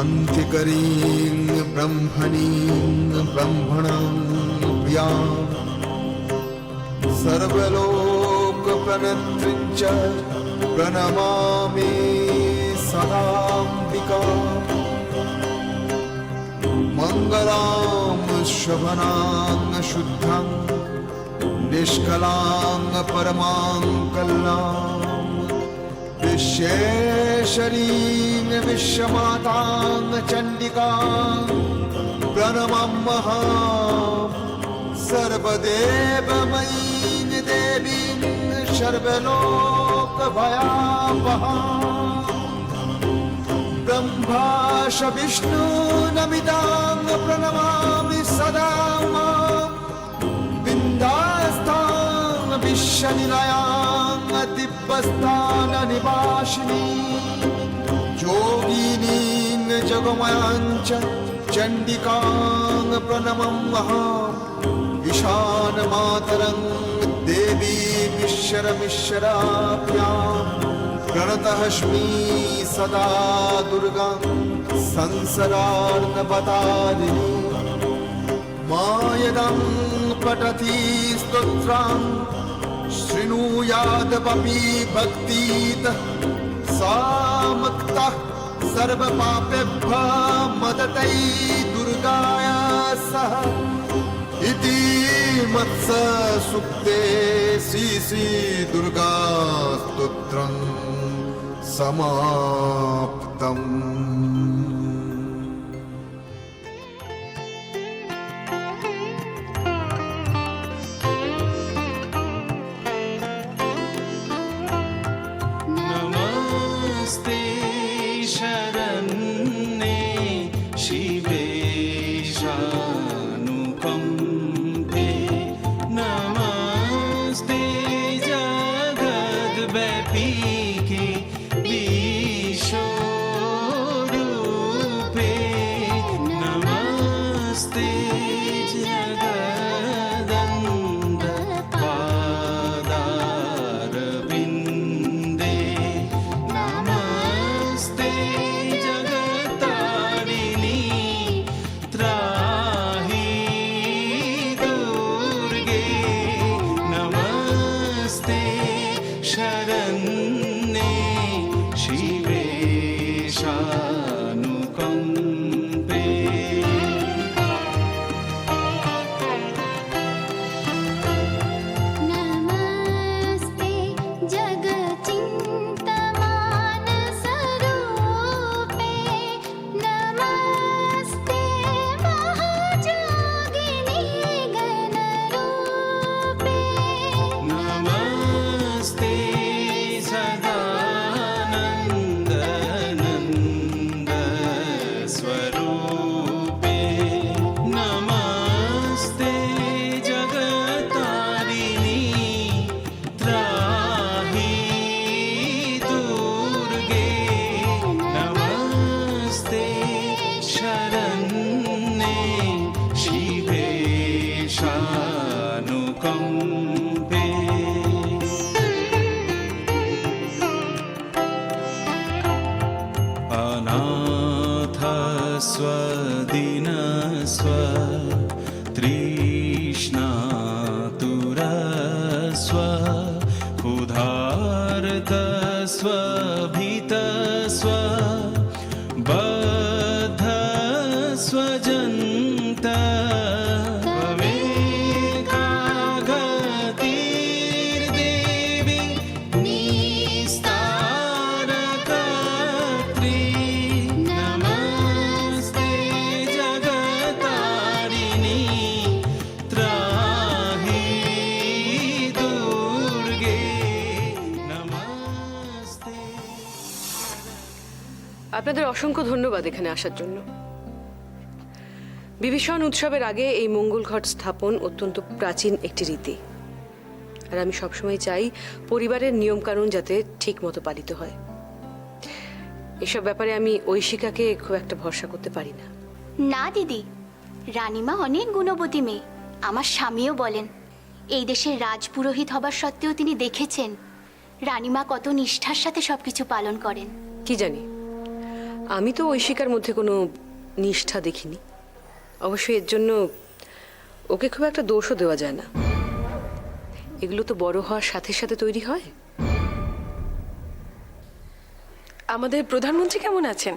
शान्तिकरीं ब्रह्मणीं ब्रह्मणां प्रियां सर्वलोकप्रणतृं च प्रणमामि सदाम्बिकां मङ्गलां शोभनां शुद्धां निष्कलां परमां कल्याणां विश्वेश्वरीं विश्वमातां चण्डिकां प्रणमाम्यहं सर्वदेवमयीं देवीं सर्वलोकभयापहां ब्रह्माश विष्णुनमितां प्रणमामि सदा मां बिन्दास्तां विश्वनिलयां दिव्यस्थाननिवासिनी योगिनीं जगमयां च चण्डिकां प्रणमाम्यहम् ईशानमातरं देवीमीश्वरमीश्वराभ्यां प्रणतोऽस्मि सदा दुर्गां संसारार्णवतारिणीं मायदां पठति स्तोत्रं शृणुयादपि भक्तितः सा मुक्तः सर्वपापेभ्यः मदतै दुर्गाय सह इति मत्स सुक्ते श्री दुर्गा स्तोत्रं समाप्तम्। स्वदिनस्व तृष्णातुरस्व क्षुधार्तस्व भीतस्व बद्धस्व जन्त भवेकागतिर्देवी निस्तारकर्त्री नमस्ते जगतारिणी त्राहि दुर्गे नमस्ते। আপনাদের অসংখ্য ধন্যবাদ এখানে আসার জন্য। বিভীষণ উৎসবের আগে এই মঙ্গল ঘট স্থাপন অত্যন্ত প্রাচীন একটি রীতি, আর আমি সবসময় চাই পরিবারের নিয়মকানুন যাতে ঠিক মতো পালিত হয়। এসব ব্যাপারে আমি ঐশিকাকে খুব একটা ভরসা করতে পারি না। না দিদি, রানীমা অনেক গুণবতী মেয়ে। আমার স্বামীও বলেন এই দেশের রাজপুরোহিত হবার সত্ত্বেও তিনি দেখেছেন রানীমা কত নিষ্ঠার সাথে সবকিছু পালন করেন। কি জানি, আমি তো ঐশিকার মধ্যে কোনো নিষ্ঠা দেখিনি। অবশ্যই এর জন্য ওকে খুব একটা দোষও দেওয়া যায় না। এগুলো তো বড় হওয়ার সাথে সাথে তৈরি হয়। আমাদের প্রধানমন্ত্রী কেমন আছেন?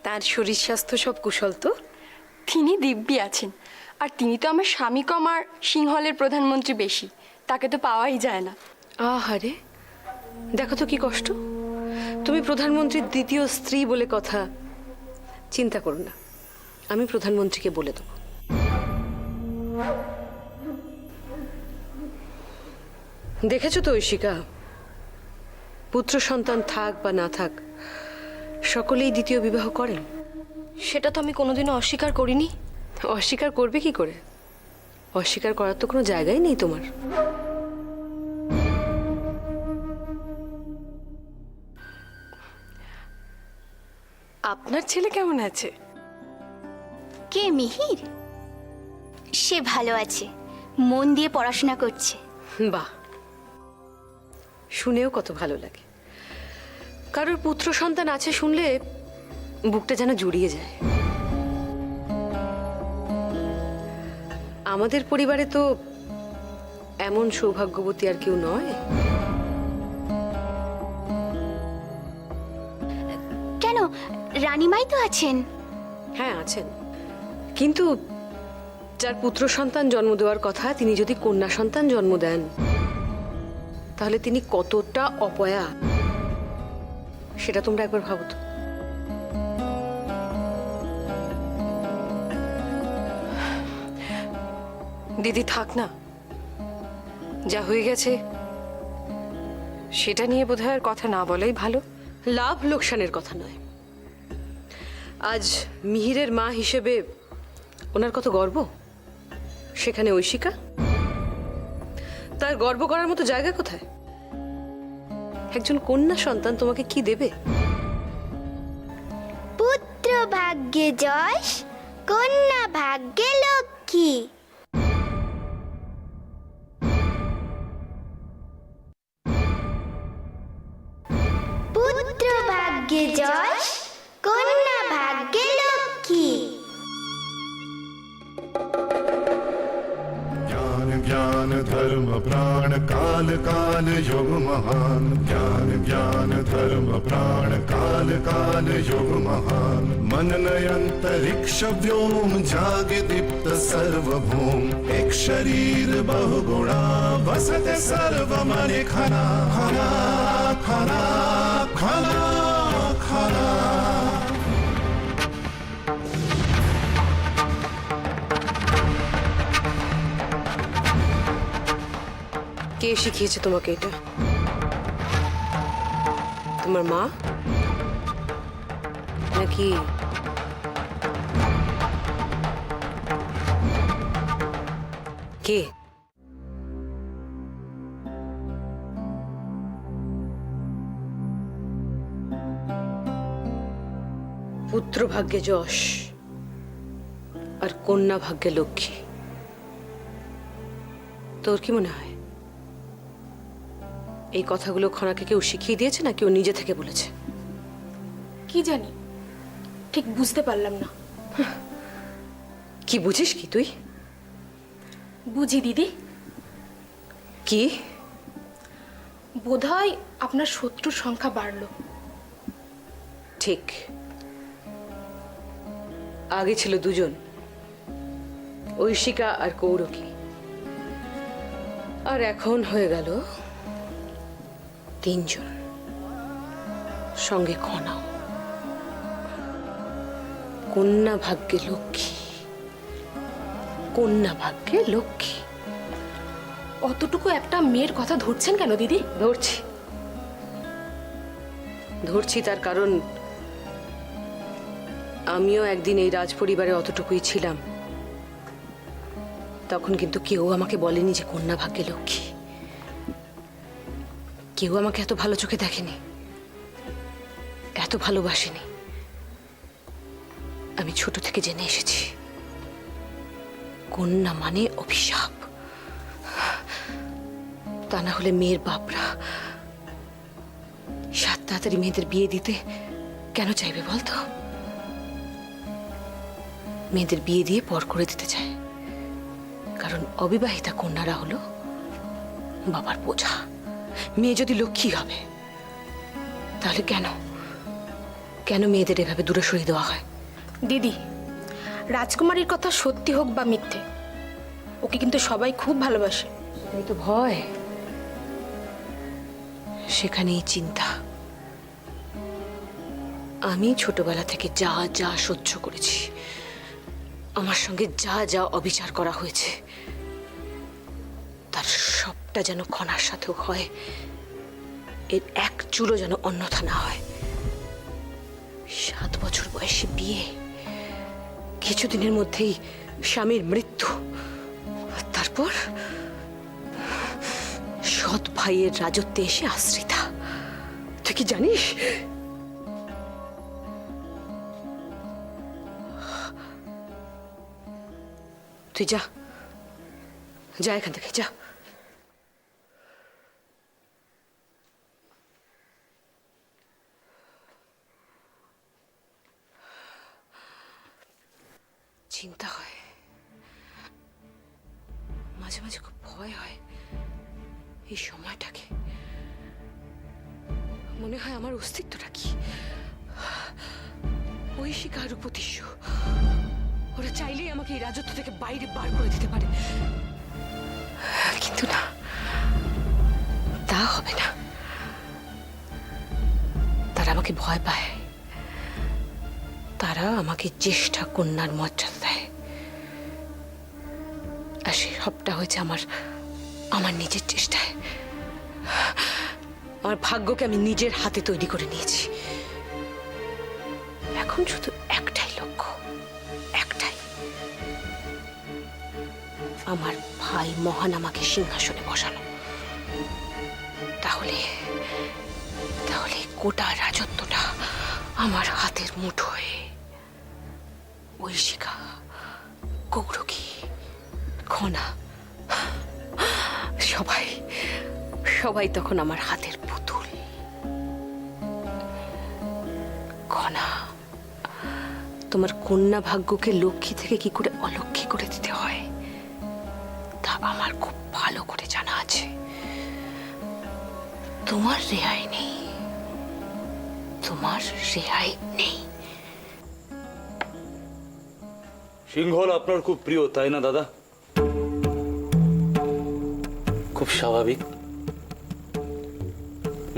তার শরীর স্বাস্থ্য সব কুশল তো? তিনি দিব্যি আছেন। আর তিনি তো আমার স্বামী কম আর সিংহলের প্রধানমন্ত্রী বেশি, তাকে তো পাওয়াই যায় না। আহারে, দেখো তো কি কষ্ট। তুমি প্রধানমন্ত্রীর দ্বিতীয় স্ত্রী বলে কথা। চিন্তা করো না, আমি প্রধানমন্ত্রীকে বলে দেবো। দেখেছো তো ঐশিকা, পুত্র সন্তান থাক বা না থাক, সকলেই দ্বিতীয় বিবাহ করেন। সেটা তো আমি কোনোদিনও অস্বীকার করিনি। অস্বীকার করবে কি করে? অস্বীকার করার তো কোনো জায়গাই নেই তোমার। আপনার ছেলে কেমন আছে? কে, মিহির? সে ভালো আছে, মন দিয়ে পড়াশোনা করছে। বাহ, শুনেও কত ভালো লাগে। কারোর পুত্র সন্তান আছে শুনলে বুকটা যেন জুড়িয়ে যায়। আমাদের পরিবারে তো এমন সৌভাগ্যবতী আর কেউ নয়। কেন, রানীমাই তো আছেন। হ্যাঁ আছেন, কিন্তু যার পুত্র সন্তান জন্ম দেওয়ার কথা তিনি যদি কন্যা সন্তান জন্ম দেন তাহলে তিনি কতটা অপয়া সেটা তোমরা একবার ভাবো তো। দিদি থাক না, যা হয়ে গেছে সেটা নিয়ে বোধহয় আর কথা না বলাই ভালো। লাভ লোকসানের কথা নয়। আজ মিহিরের মা হিসেবে ওনার কত গর্ব। সেখানে ঐশিকা, তার গর্ব করার মতো জায়গা কোথায়? একজন কন্যা সন্তান তোমাকে কি দেবে? পুত্র ভাগ্যে যশ, কন্যা ভাগ্যে লক্ষ্মী। পুত্র ভাগ্যে যশ, কন্যা ভাগ্যে লক্ষ্মী। ज्ञान ज्ञान धर्म प्राण काल काल युग महान। ज्ञान ज्ञान धर्म प्राण काल काल युग महान। मननय अंतरिक्ष व्योम जागे दीप्त सर्वभूम। एक शरीर बहुगुणा वसते सर्व मने खना खना खना खना खना। কে শিখিয়েছে তোমাকে এটা? তোমার মা নাকি কে? পুত্র ভাগ্যে যশ আর কন্যা ভাগ্যে লক্ষ্মী। তোর কি মনে হয় এই কথাগুলো খনাকে কেউ শিখিয়ে দিয়েছে না কেউ নিজে থেকে বলেছে? কি জানি, ঠিক বুঝতে পারলাম না। কি বুঝিস কি তুই? বুঝি দিদি, কি? বোধহয় আপনার শত্রুর সংখ্যা বাড়লো। ঠিক, আগে ছিল দুজন, ঐশিকা আর কৌরকী, আর এখন হয়ে গেল তিনজন, সঙ্গে খনাও। কন্যা ভাগ্যে লক্ষ্মী, কন্যা ভাগ্যে লক্ষ্মী। অতটুকু একটা মেয়ের কথা ধরছেন কেন দিদি? ধরছি ধরছি তার কারণ আমিও একদিন এই রাজপরিবারে অতটুকুই ছিলাম। তখন কিন্তু কেউ আমাকে বলেনি যে কন্যা ভাগ্যে লক্ষ্মী। কেউ আমাকে এত ভালো চোখে দেখেনি, এত ভালোবাসেনি। আমি ছোট থেকে জেনে এসেছি কন্যা মানে অভিশাপ। তা না হলে মেয়ের বাপরা সাত তাড়াতাড়ি মেয়েদের বিয়ে দিতে কেন চাইবে বলতো? মেয়েদের বিয়ে দিয়ে পর করে দিতে চায়, কারণ অবিবাহিতা কন্যারা হলো বাবার বোঝা। মেয়ে যদি লক্ষ্মী হবে, তাহলে কেন কেন মেয়েদের এভাবে দূরে সরিয়ে দেওয়া হয়? দিদি, রাজকুমারীর কথা সত্যি হোক বা মিথ্যে, ওকে কিন্তু সবাই খুব ভালোবাসে। এই তো ভয়, সেখানেই চিন্তা। আমি ছোটবেলা থেকে যা যা সহ্য করেছি, আমার সঙ্গে যা যা অবিচার করা হয়েছে, তার সবটা যেন খনার সাথেও হয়, এর এক চুলও যেন অন্যথা না হয়। 7 বছর বয়সে বিয়ে, কিছুদিনের মধ্যেই স্বামীর মৃত্যু, আর তারপর সৎ ভাইয়ের রাজত্বে এসে আশ্রিতা। তুই কি জানিস? তুই যা যা এখান থেকে যা। চিন্তা হয়, মাঝে মাঝে খুব ভয় হয়। এই সময়টাকে মনে হয় আমার অস্তিত্বটা কি ঐশিকা আর উপতিষ্য, ওরা চাইলেই আমাকে এই রাজত্ব থেকে বাইরে বার করে দিতে পারে, কিন্তু না, তা হবে না। তারা আমাকে ভয় পায়, তারা আমাকে জ্যেষ্ঠা কন্যার মর্যাদা দেয়। আর সে সবটা হয়েছে আমার নিজের চেষ্টায়। আমার ভাগ্যকে আমি নিজের হাতে তৈরি করে নিয়েছি। এখন শুধু একটাই লক্ষ্য, একটাই, আমার ভাই মহান আমাকে সিংহাসনে বসানো। তাহলে গোটা রাজত্বটা আমার হাতের মুঠোয়। ঐশিকা, গৌরকী, খনা, সবাই তখন আমার হাতের পুতুল। খনা, তোমার কন্যা ভাগ্যকে লক্ষ্মী থেকে কি করে অলক্ষ্মী করে দিতে হয় তা আমার খুব ভালো করে জানা আছে। তোমার রেহাই নেই, তোমার রেহাই নেই। সিংহল আপনার খুব প্রিয়, তাই না দাদা? খুব স্বাভাবিক।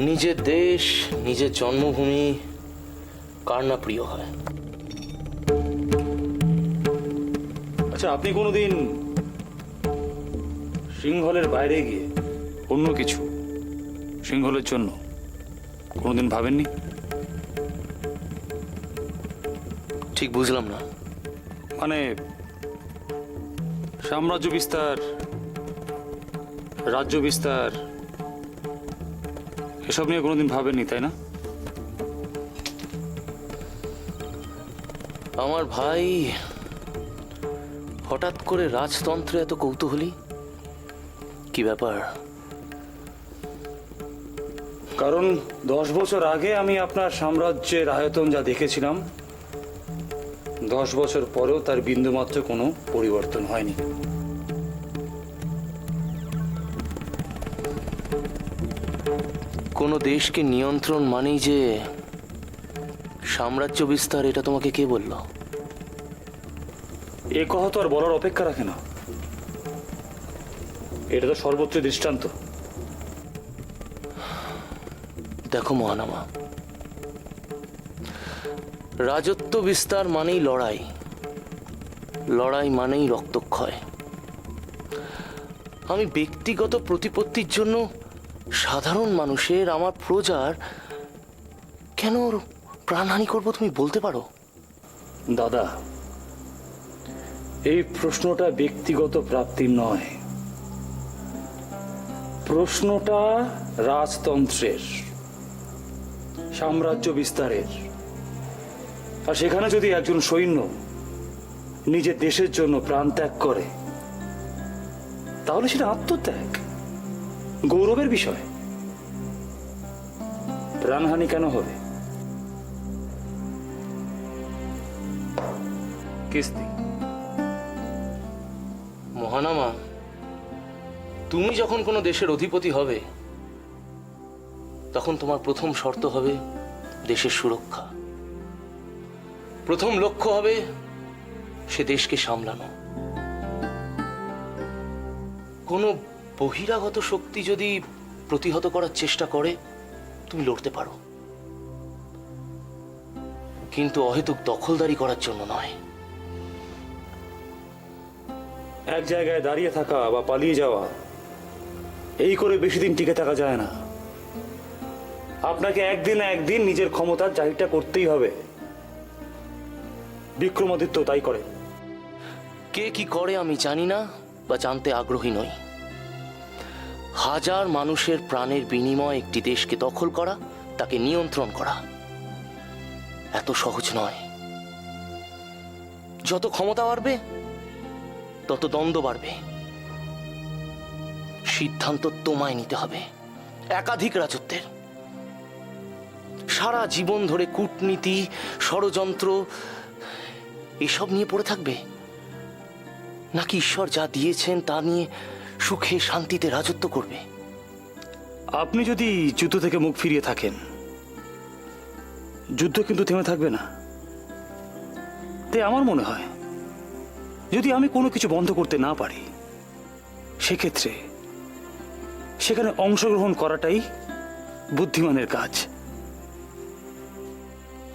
নিজের দেশ, নিজের জন্মভূমি কার না প্রিয় হয়? আচ্ছা, আপনি কোনোদিন সিংহলের বাইরে গিয়ে অন্য কিছু সিংহলের জন্য কোনোদিন ভাবেননি? ঠিক বুঝলাম না। মানে সাম্রাজ্য বিস্তার, রাজ্য বিস্তার, এসব নিয়ে কোনোদিন ভাবেননি, তাই না? আমার ভাই হঠাৎ করে রাজতন্ত্রে এত কৌতূহলী, কি ব্যাপার? কারণ 10 বছর আগে আমি আপনার সাম্রাজ্যের আয়তন যা দেখেছিলাম, 10 বছর পরেও তার বিন্দুমাত্র কোনো পরিবর্তন হয়নি। কোনো দেশকে নিয়ন্ত্রণ মানেই যে সাম্রাজ্য বিস্তার, এটা তোমাকে কে বলল? এ কথা তো আর বলার অপেক্ষা রাখে না, এটা তো সর্বোচ্চ দৃষ্টান্ত। দেখো মহানামা, রাজত্ব বিস্তার মানেই লড়াই, লড়াই মানেই রক্তক্ষয়। আমি ব্যক্তিগত প্রতিপত্তির জন্য সাধারণ মানুষের, আমার প্রজার কেন প্রাণহানি করবো তুমি বলতে পারো? দাদা, এই প্রশ্নটা ব্যক্তিগত প্রাপ্তির নয়, প্রশ্নটা রাজতন্ত্রের, সাম্রাজ্য বিস্তারের। আর সেখানে যদি একজন সৈন্য নিজের দেশের জন্য প্রাণ ত্যাগ করে, তাহলে সেটা আত্মত্যাগ, গৌরবের বিষয়। প্রাণহানি কেন হবে? কিস্তি। মহানামা, তুমি যখন কোনো দেশের অধিপতি হবে তখন তোমার প্রথম শর্ত হবে দেশের সুরক্ষা। প্রথম লক্ষ্য হবে সে দেশকে সামলানো। কোনো বহিরাগত শক্তি যদি প্রতিহত করার চেষ্টা করে তুমি লড়তে পারো, কিন্তু অহেতুক দখলদারি করার জন্য নয়। এক জায়গায় দাঁড়িয়ে থাকা বা পালিয়ে যাওয়া, এই করে বেশি দিন টিকে থাকা যায় না। আপনাকে একদিন না একদিন নিজের ক্ষমতার জাহিরটা করতেই হবে। বিক্রমাদিত্য তাই করে। কে কি করে আমি জানি না বা জানতে আগ্রহী নই। হাজার মানুষের প্রাণের বিনিময়ে একটি দেশকে দখল করা, তাকে নিয়ন্ত্রণ করা এত সহজ নয়। যত ক্ষমতা বাড়বে তত দ্বন্দ্ব বাড়বে। সিদ্ধান্ত তোমায় নিতে হবে একাধিক রাজত্বের। সারা জীবন ধরে কূটনীতি, ষড়যন্ত্র এসব নিয়ে পড়ে থাকবে, নাকি ঈশ্বর যা দিয়েছেন তা নিয়ে সুখে শান্তিতে রাজত্ব করবে? আপনি যদি যুদ্ধ থেকে মুখ ফিরিয়ে থাকেন, যুদ্ধ কিন্তু থেমে থাকবে না। তাই আমার মনে হয় যদি আমি কোনো কিছু বন্ধ করতে না পারি, সেক্ষেত্রে সেখানে অংশগ্রহণ করাটাই বুদ্ধিমানের কাজ।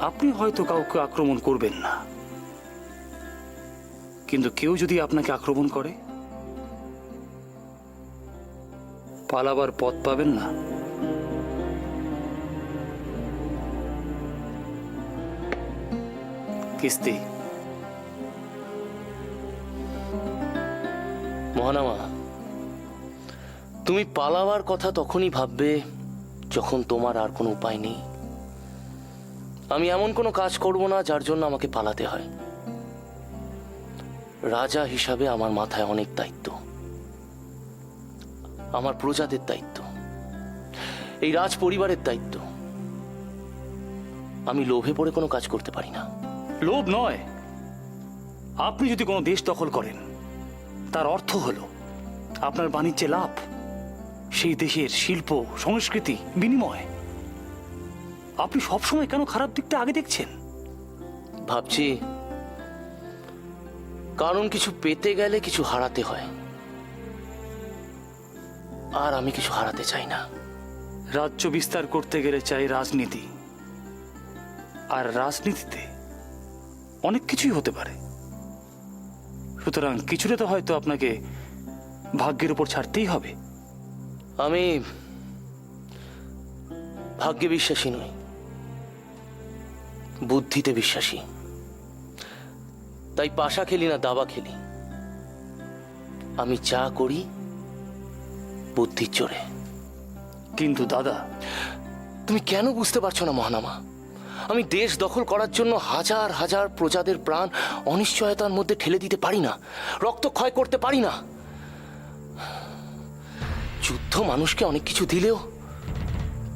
আপনি হয়তো কাউকে আক্রমণ করবেন না, কিন্তু কেউ যদি আপনাকে আক্রমণ করে, পালাবার পথ পাবেন না। কিস্তি। মহানামা, তুমি পালাবার কথা তখনই ভাববে যখন তোমার আর কোনো উপায় নেই। আমি এমন কোনো কাজ করব না যার জন্য আমাকে পালাতে হয়। রাজা হিসাবে আমার মাথায় অনেক দায়িত্ব, আমার প্রজাদের দায়িত্ব, এই রাজ পরিবারের দায়িত্ব। আমি লোভে পড়ে কোনো কাজ করতে পারি না। লোভ নয়, আপনি যদি কোনো দেশ দখল করেন তার অর্থ হলো আপনার বাণিজ্যে লাভ, সেই দেশের শিল্প সংস্কৃতি বিনিময়। আপনি সবসময় কেন খারাপ দিকটা আগে দেখছেন? ভাবছি কারণ কিছু পেতে গেলে কিছু হারাতে হয়, আর আমি কিছু হারাতে চাই না। রাজ্য বিস্তার করতে গেলে চাই রাজনীতি, আর রাজনীতিতে অনেক কিছুই হতে পারে। সুতরাং কিছুটা তো হয়তো আপনাকে ভাগ্যের উপর ছাড়তেই হবে। আমি ভাগ্যে বিশ্বাসী নই, বুদ্ধিতে বিশ্বাসী। তাই পাশা খেলি না, দাবা খেলি। আমি যা করি বুদ্ধির জোরে। কিন্তু দাদা, তুমি কেন বুঝতে পারছো না মহানামা? আমি দেশ দখল করার জন্য হাজার হাজার প্রজাদের প্রাণ অনিশ্চয়তার মধ্যে ঠেলে দিতে পারি না, রক্তক্ষয় করতে পারি না। যুদ্ধ মানুষকে অনেক কিছু দিলেও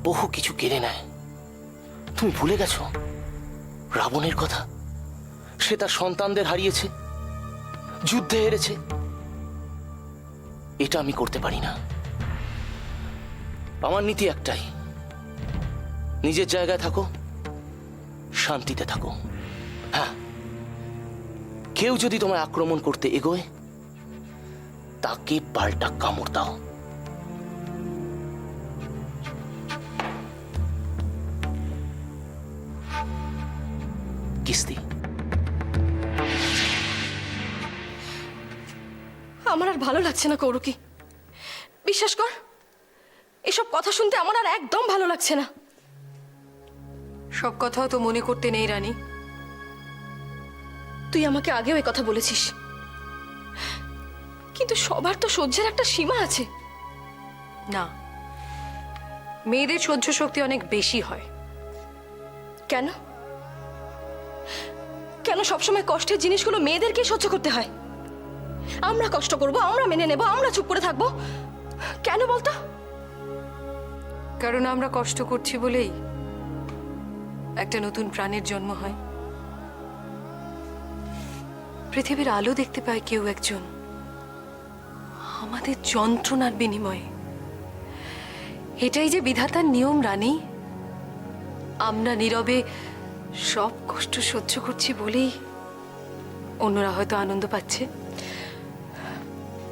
বহু কিছু কেড়ে নেয়। তুমি ভুলে গেছো রাবণের কথা? সে তার সন্তানদের হারিয়েছে, যুদ্ধে হেরেছে। এটা আমি করতে পারি না। আমার নীতি একটাই, নিজের জায়গায় থাকো, শান্তিতে থাকো। হ্যাঁ, কেউ যদি তোমায় আক্রমণ করতে এগোয় তাকে পাল্টা কামড় দাও। কিস্তি। আমার আর ভালো লাগছে না কৌরকি, বিশ্বাস কর। এসব কথা শুনতে আমার আর একদম ভালো লাগছে না। সব কথাও তো মনে করতে নেই রানী। তুই আমাকে আগেও এই কথা বলেছিস, কিন্তু সবার তো সহ্যের একটা সীমা আছে। না, মেয়েদের সহ্য শক্তি অনেক বেশি হয়। কেন কেন সবসময় কষ্টের জিনিসগুলো মেয়েদেরকেই সহ্য করতে হয়? আমরা কষ্ট করব, আমরা মেনে নেব, আমরা চুপ করে থাকবো? কেন বলতো? কারণ আমরা কষ্ট করছি বলেই একটা নতুন প্রাণের জন্ম হয়। পৃথিবীর আলো দেখতে পায় কেউ একজন আমাদের যন্ত্রণার বিনিময়ে। এটাই যে বিধাতার নিয়ম রানী। আমরা নীরবে সব কষ্ট সহ্য করছি বলেই অন্যরা হয়তো আনন্দ পাচ্ছে।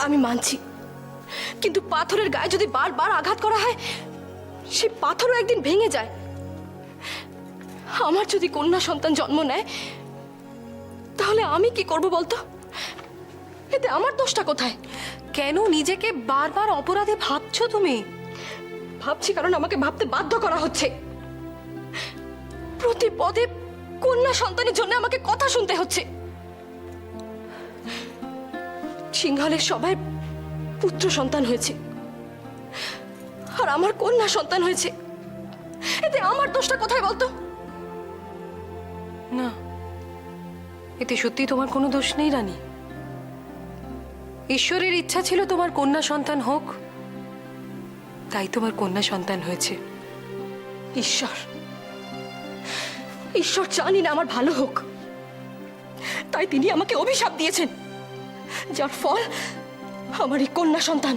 আমি মানছি, কিন্তু পাথরের গায়ে যদি বারবার আঘাত করা হয়, সে পাথরও একদিন ভেঙে যায়। আমার যদি কন্যা সন্তান জন্ম নেয়, তাহলে আমি কি করব বলতো? এতে আমার দোষটা কোথায়? কেন নিজেকে বারবার অপরাধী ভাবছো তুমি? ভাবছি কারণ আমাকে ভাবতে বাধ্য করা হচ্ছে। প্রতি পদে কন্যা সন্তানের জন্য আমাকে কথা শুনতে হচ্ছে। সিংহলের সবাই পুত্র সন্তান হয়েছে, আর আমার কন্যা সন্তান হয়েছে। এতে আমার দোষটা কোথায় বলতো? না, এতে সত্যি তোমার কোনো দোষ নেই রানী। ঈশ্বরের ইচ্ছা ছিল তোমার কন্যা সন্তান হোক, তাই তোমার কন্যা সন্তান হয়েছে। ঈশ্বর ঈশ্বর জানি না আমার ভালো হোক, তাই তিনি আমাকে অভিশাপ দিয়েছেন, যার ফল আমার এই কন্যা সন্তান।